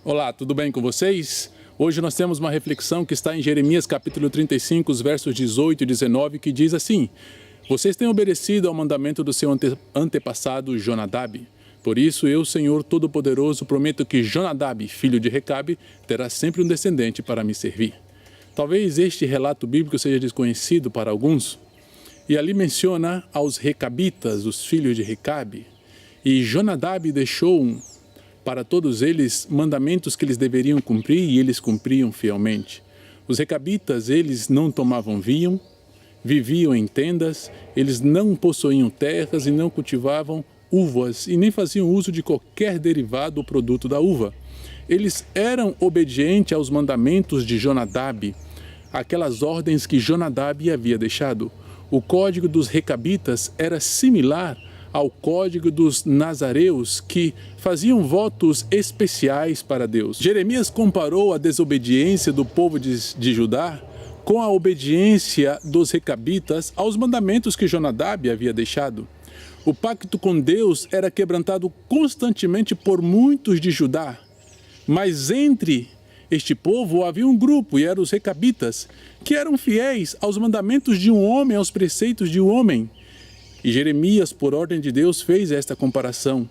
Olá, tudo bem com vocês? Hoje nós temos uma reflexão que está em Jeremias capítulo 35, os versos 18 e 19, que diz assim: Vocês têm obedecido ao mandamento do seu antepassado Jonadab. Por isso eu, Senhor Todo-Poderoso, prometo que Jonadab, filho de Recabe, terá sempre um descendente para me servir. Talvez este relato bíblico seja desconhecido para alguns, e ali menciona aos recabitas, os filhos de Recabe, e Jonadab deixou para todos eles mandamentos que eles deveriam cumprir e eles cumpriam fielmente. Os recabitas, eles não tomavam vinho, viviam em tendas, eles não possuíam terras e não cultivavam uvas e nem faziam uso de qualquer derivado ou produto da uva. Eles eram obedientes aos mandamentos de Jonadab, aquelas ordens que Jonadab havia deixado. O código dos recabitas era similar ao código dos nazareus, que faziam votos especiais para Deus. Jeremias comparou a desobediência do povo de Judá com a obediência dos recabitas aos mandamentos que Jonadab havia deixado. O pacto com Deus era quebrantado constantemente por muitos de Judá, mas entre este povo havia um grupo, e eram os recabitas, que eram fiéis aos mandamentos de um homem, aos preceitos de um homem. E Jeremias, por ordem de Deus, fez esta comparação,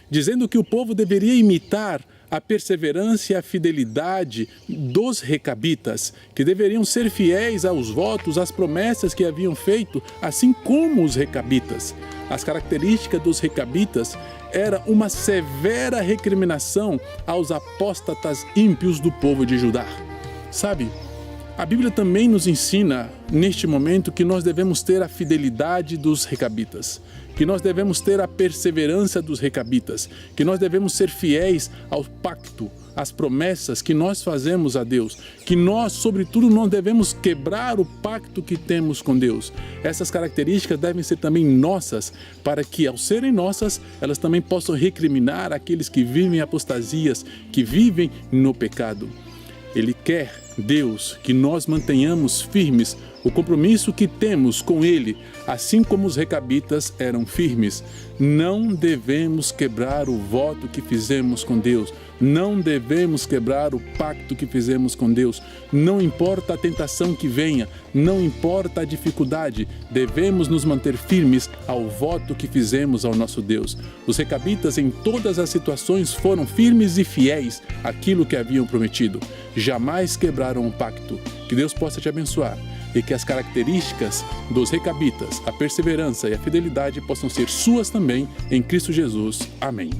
dizendo que o povo deveria imitar a perseverança e a fidelidade dos recabitas, que deveriam ser fiéis aos votos, às promessas que haviam feito, assim como os recabitas. As características dos recabitas era uma severa recriminação aos apóstatas ímpios do povo de Judá. Sabe, a Bíblia também nos ensina, neste momento, que nós devemos ter a fidelidade dos recabitas, que nós devemos ter a perseverança dos recabitas, que nós devemos ser fiéis ao pacto, às promessas que nós fazemos a Deus, que nós, sobretudo, não devemos quebrar o pacto que temos com Deus. Essas características devem ser também nossas, para que, ao serem nossas, elas também possam recriminar aqueles que vivem em apostasias, que vivem no pecado. Ele quer, Deus, que nós mantenhamos firmes o compromisso que temos com Ele, assim como os recabitas eram firmes. Não devemos quebrar o voto que fizemos com Deus. Não devemos quebrar o pacto que fizemos com Deus. Não importa a tentação que venha, não importa a dificuldade, devemos nos manter firmes ao voto que fizemos ao nosso Deus. Os recabitas, em todas as situações, foram firmes e fiéis àquilo que haviam prometido. Jamais quebraram o pacto. Que Deus possa te abençoar e que as características dos recabitas, a perseverança e a fidelidade possam ser suas também em Cristo Jesus. Amém.